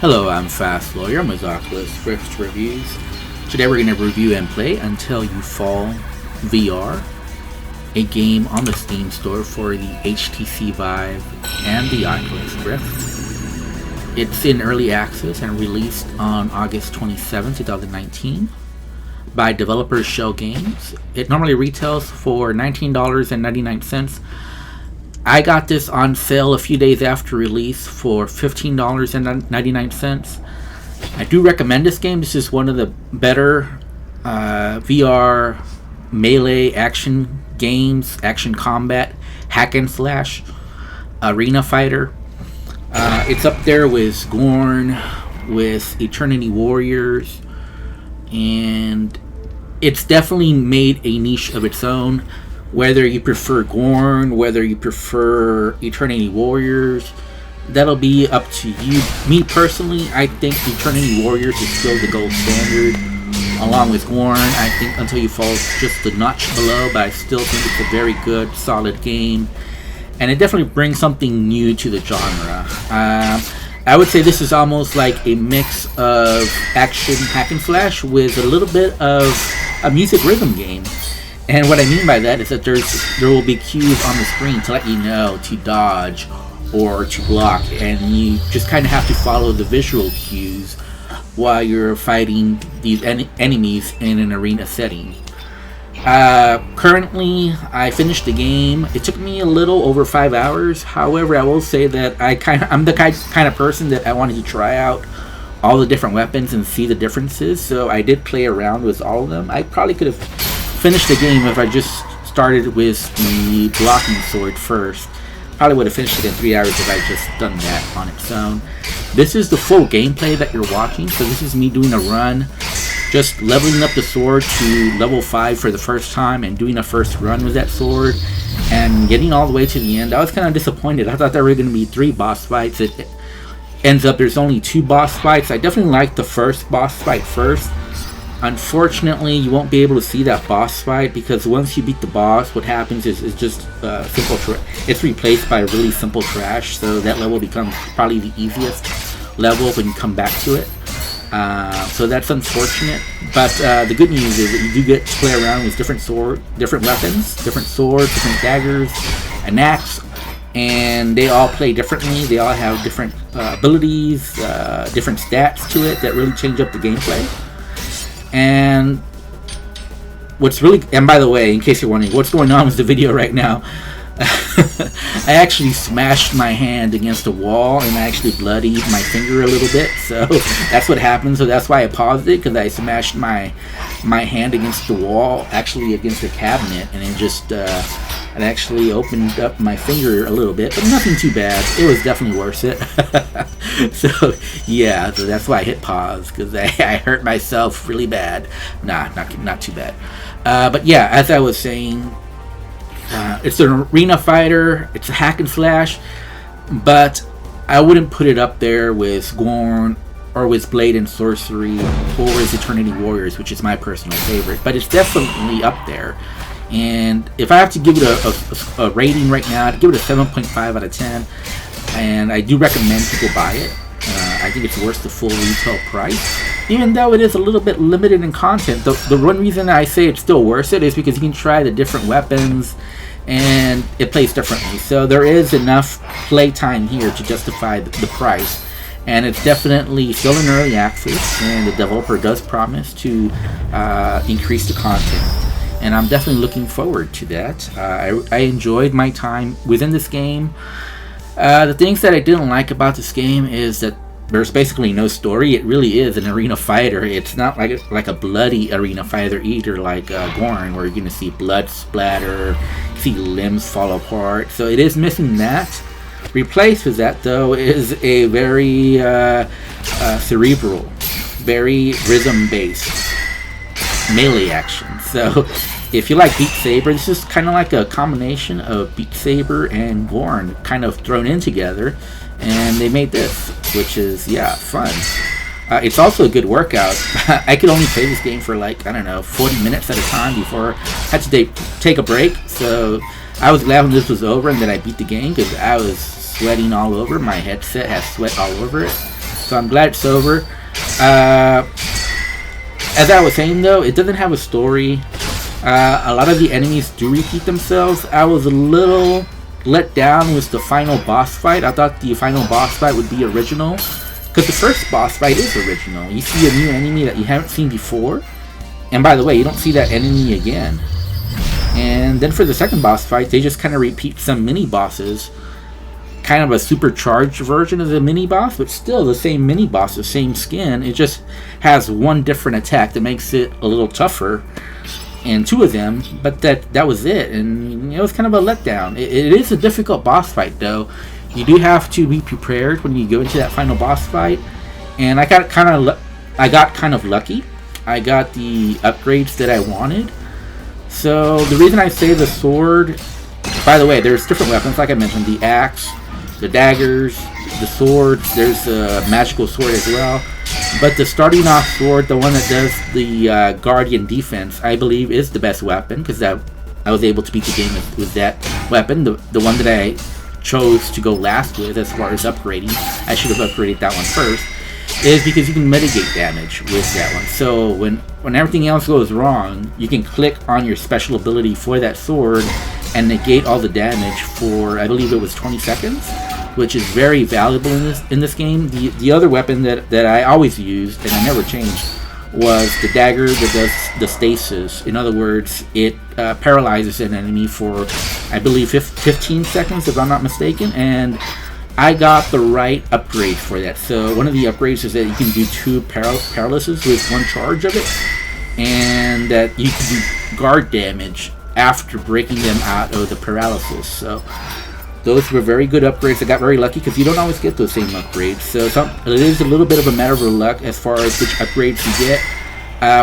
Hello, I'm Fast Lawyer. I'm with Oculus Rift Reviews. Today we're going to review and play Until You Fall VR, a game on the Steam store for the HTC Vive and the Oculus Rift. It's in early access and released on August 27, 2019 by developer Shell Games. It normally retails for $19.99. I got this on sale a few days after release for $15.99. I do recommend this game. This is one of the better VR melee action games, action combat, hack and slash, arena fighter. It's up there with Gorn, with Eternity Warriors, and it's definitely made a niche of its own. Whether you prefer Gorn, whether you prefer Eternity Warriors, that'll be up to you. Me personally, I think Eternity Warriors is still the gold standard, along with Gorn. I think Until You Fall is just a notch below, but I still think it's a very good, solid game, and it definitely brings something new to the genre. I would say this is almost like a mix of action hack and slash with a little bit of a music rhythm game. And what I mean by that is that there will be cues on the screen to let you know to dodge or to block, and you just kind of have to follow the visual cues while you're fighting these enemies in an arena setting. Currently, I finished the game. It took me a little over 5 hours. However, I will say that I'm the kind of person that I wanted to try out all the different weapons and see the differences. So I did play around with all of them. I probably could have finished the game if I just started with the blocking sword first. Probably would have finished it in 3 hours if I just done that on its own. This is the full gameplay that you're watching, so this is me doing a run, just leveling up the sword to level 5 for the first time and doing a first run with that sword and getting all the way to the end. I was kind of disappointed. I thought there were going to be 3 boss fights. It ends up there's only 2 boss fights. I definitely liked the first boss fight first. Unfortunately, you won't be able to see that boss fight because once you beat the boss, what happens is it's just simple. It's replaced by really simple trash, so that level becomes probably the easiest level when you come back to it. So that's unfortunate. But the good news is that you do get to play around with different weapons, different swords, different daggers, an axe, and they all play differently. They all have different abilities, different stats to it that really change up the gameplay. And by the way, in case you're wondering what's going on with the video right now, I actually smashed my hand against a wall and I actually bloodied my finger a little bit. So that's what happened. So that's why I paused it, because I smashed my hand against the wall, actually against the cabinet, and it just it actually opened up my finger a little bit, but nothing too bad. It was definitely worth it. So yeah, so that's why I hit pause, because I hurt myself really bad. Not too bad. But yeah, as I was saying, it's an arena fighter. It's a hack and slash, but I wouldn't put it up there with Gorn or with Blade and Sorcery or with Eternity Warriors, which is my personal favorite. But it's definitely up there. And if I have to give it a rating right now, I'd give it a 7.5 out of 10. And I do recommend people buy it. I think it's worth the full retail price, even though it is a little bit limited in content. The one reason I say it's still worth it is because you can try the different weapons and it plays differently. So there is enough play time here to justify the price. And it's definitely still in early access, and the developer does promise to increase the content. And I'm definitely looking forward to that. I enjoyed my time within this game. The things that I didn't like about this game is that there's basically no story. It really is an arena fighter. It's not like a bloody arena fighter either, like Gorn, where you're going to see blood splatter, see limbs fall apart. So it is missing that. Replaced with that, though, is a very cerebral, very rhythm-based melee action. So if you like Beat Saber, this is kind of like a combination of Beat Saber and Gorn kind of thrown in together, and they made this, which is, yeah, fun. It's also a good workout. I could only play this game for 40 minutes at a time before I had to take a break. So I was glad when this was over and that I beat the game, because I was sweating all over. My headset has sweat all over it. So I'm glad it's over. As I was saying though, it doesn't have a story. A lot of the enemies do repeat themselves. I was a little let down with the final boss fight. I thought the final boss fight would be original, because the first boss fight is original. You see a new enemy that you haven't seen before, and by the way, you don't see that enemy again. And then for the second boss fight, they just kind of repeat some mini bosses, kind of a supercharged version of the mini boss, but still the same mini boss, the same skin. It just has one different attack that makes it a little tougher, and two of them, but that was it. And it was kind of a letdown. It is a difficult boss fight though. You do have to be prepared when you go into that final boss fight, and I got kind of lucky. I got the upgrades that I wanted. So the reason I say the sword, by the way, there's different weapons like I mentioned: the axe, the daggers, the swords. There's a magical sword as well. But the starting off sword, the one that does the guardian defense, I believe is the best weapon, because I was able to beat the game with that weapon. The one that I chose to go last with as far as upgrading, I should have upgraded that one first, is because you can mitigate damage with that one. So when everything else goes wrong, you can click on your special ability for that sword and negate all the damage for, I believe it was 20 seconds, which is very valuable in this game. The other weapon that I always used, and I never changed, was the dagger that does the stasis. In other words, it paralyzes an enemy for, I believe, 15 seconds, if I'm not mistaken, and I got the right upgrade for that. So one of the upgrades is that you can do 2 paralysis with 1 charge of it, and that you can do guard damage after breaking them out of the paralysis. So those were very good upgrades. I got very lucky because you don't always get those same upgrades. So it is a little bit of a matter of luck as far as which upgrades you get.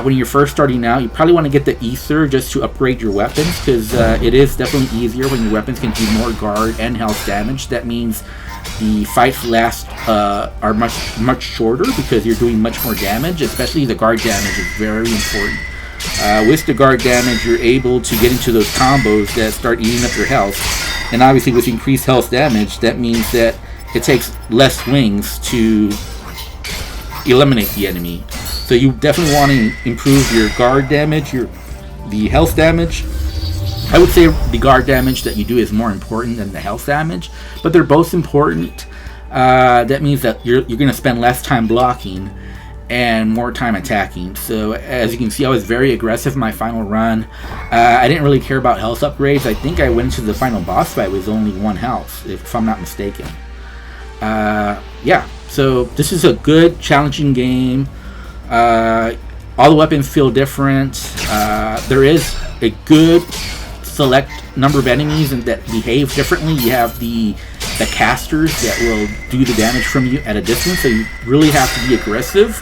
When you're first starting out, you probably want to get the Ether just to upgrade your weapons, because it is definitely easier when your weapons can do more guard and health damage. That means the fights are much shorter because you're doing much more damage. Especially the guard damage is very important. With the guard damage, you're able to get into those combos that start eating up your health. And obviously with increased health damage, that means that it takes less swings to eliminate the enemy. So you definitely want to improve your guard damage, the health damage. I would say the guard damage that you do is more important than the health damage, but they're both important. That means that you're going to spend less time blocking and more time attacking. So as you can see, I was very aggressive in my final run. I didn't really care about health upgrades. I think I went into the final boss fight with only 1 health, if I'm not mistaken. Yeah, so this is a good, challenging game. All the weapons feel different. There is a good select number of enemies and that behave differently. You have the casters that will do the damage from you at a distance, so you really have to be aggressive.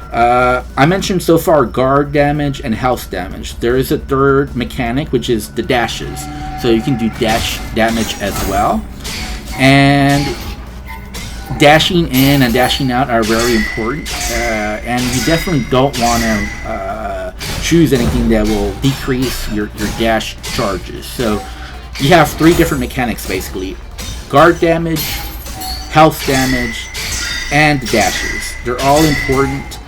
I mentioned so far guard damage and health damage. There is a third mechanic, which is the dashes. So you can do dash damage as well. And dashing in and dashing out are very important. And you definitely don't want to choose anything that will decrease your dash charges. So you have 3 different mechanics basically: guard damage, health damage, and the dashes. They're all important.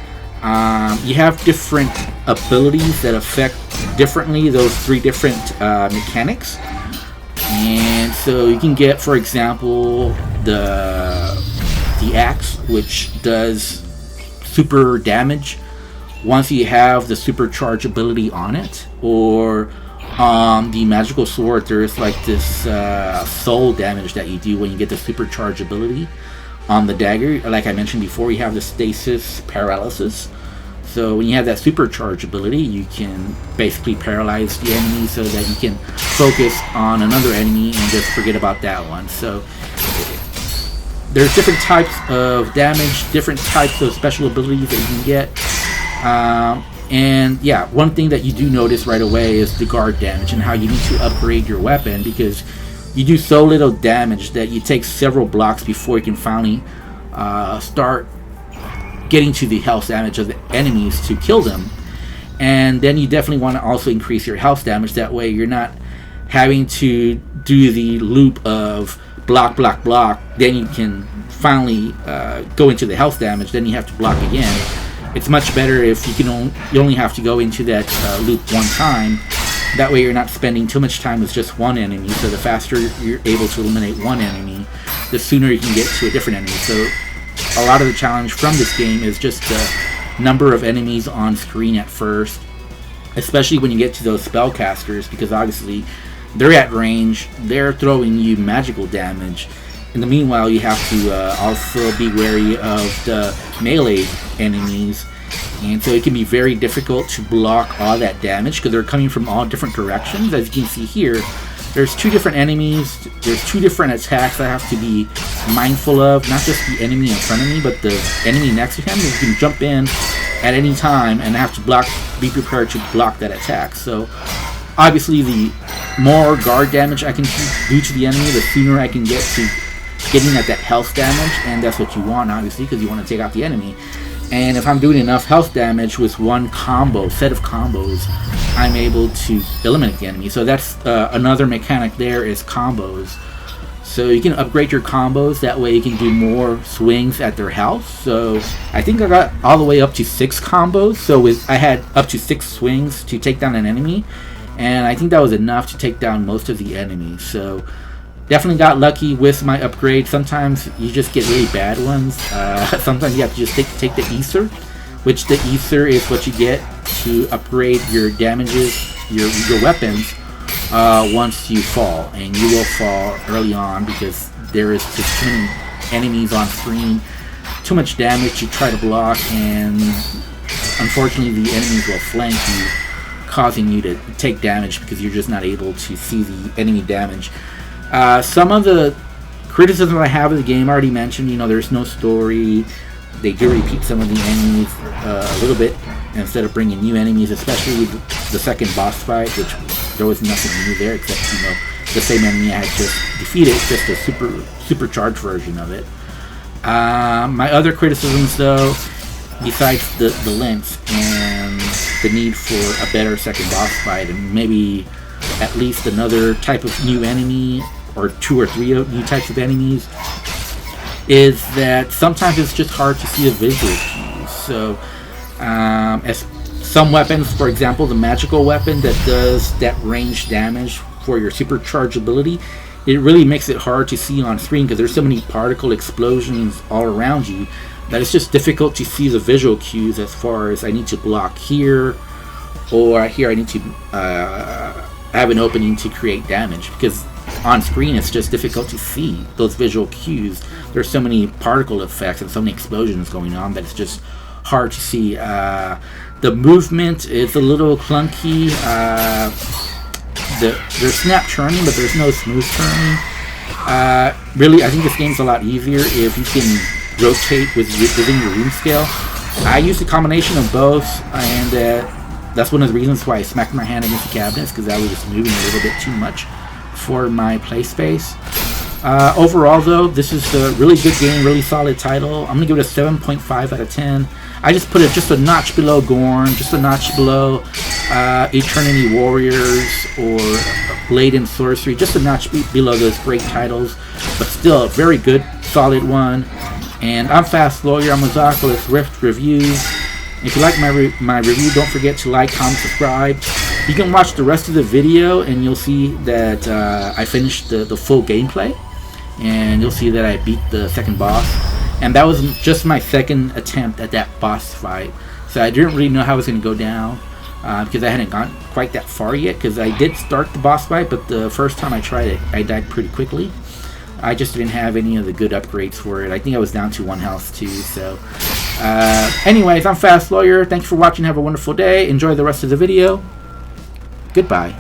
You have different abilities that affect differently those 3 different mechanics. And so you can get, for example, the axe, which does super damage once you have the supercharge ability on it, or the magical sword, there's like this soul damage that you do when you get the supercharge ability. On the dagger, like I mentioned before, you have the stasis paralysis. So when you have that supercharge ability, you can basically paralyze the enemy so that you can focus on another enemy and just forget about that one. So there's different types of damage, different types of special abilities that you can get. And yeah, one thing that you do notice right away is the guard damage and how you need to upgrade your weapon, because you do so little damage that you take several blocks before you can finally start getting to the health damage of the enemies to kill them. And then you definitely want to also increase your health damage. That way you're not having to do the loop of block, block, block, then you can finally go into the health damage, then you have to block again. It's much better if you only have to go into that loop one time. That way you're not spending too much time with just one enemy, so the faster you're able to eliminate one enemy, the sooner you can get to a different enemy. So a lot of the challenge from this game is just the number of enemies on screen at first, especially when you get to those spellcasters, because obviously they're at range, they're throwing you magical damage. In the meanwhile, you have to also be wary of the melee enemies, and so it can be very difficult to block all that damage because they're coming from all different directions. As you can see here, there's two different enemies, there's two different attacks I have to be mindful of, not just the enemy in front of me, but the enemy next to him. You can jump in at any time and have to be prepared to block that attack. So obviously the more guard damage I can do to the enemy, the sooner I can get to getting at that health damage, and that's what you want, obviously, because you want to take out the enemy. And if I'm doing enough health damage with one set of combos, I'm able to eliminate the enemy. So that's another mechanic there, is combos. So you can upgrade your combos, that way you can do more swings at their health. So I think I got all the way up to 6 combos, so I had up to 6 swings to take down an enemy, and I think that was enough to take down most of the enemies. So definitely got lucky with my upgrade. Sometimes you just get really bad ones. Sometimes you have to just take the ether, which the ether is what you get to upgrade your damages, your weapons, once you fall. And you will fall early on because there is just too many enemies on screen, too much damage to try to block, and unfortunately the enemies will flank you, causing you to take damage because you're just not able to see the enemy damage. Some of the criticism I have of the game, I already mentioned. There's no story. They do repeat some of the enemies a little bit instead of bringing new enemies, especially the second boss fight, which there was nothing new there except the same enemy I had just defeated, just a supercharged version of it. My other criticisms, though, besides the length and the need for a better second boss fight and maybe at least another type of new enemy or 2 or 3 new types of enemies, is that sometimes it's just hard to see the visual cues. So as some weapons, for example the magical weapon that does that range damage for your supercharged ability, it really makes it hard to see on screen because there's so many particle explosions all around you that it's just difficult to see the visual cues as far as I need to block here, or here I need to have an opening to create damage, because on screen it's just difficult to see those visual cues. There's so many particle effects and so many explosions going on that it's just hard to see. The movement is a little clunky. There's snap turning, but there's no smooth turning. Really, I think this game's a lot easier if you can rotate within your room scale. I used a combination of both, and that's one of the reasons why I smacked my hand against the cabinets, because I was just moving a little bit too much for my play space. Overall, though, this is a really good game, really solid title. I'm going to give it a 7.5 out of 10. I just put it just a notch below Gorn, just a notch below Eternity Warriors or Blade and Sorcery, just a notch below those great titles, but still a very good, solid one. And I'm Fast Lawyer. I'm Mazako with Rift Reviews. If you like my review, don't forget to like, comment, subscribe. You can watch the rest of the video and you'll see that I finished the full gameplay, and you'll see that I beat the second boss, and that was just my second attempt at that boss fight, so I didn't really know how it was going to go down because I hadn't gone quite that far yet, because I did start the boss fight, but the first time I tried it I died pretty quickly. I just didn't have any of the good upgrades for it. I think I was down to 1 health too. So anyways, I'm Fast Lawyer. Thanks for watching. Have a wonderful day. Enjoy the rest of the video. Goodbye.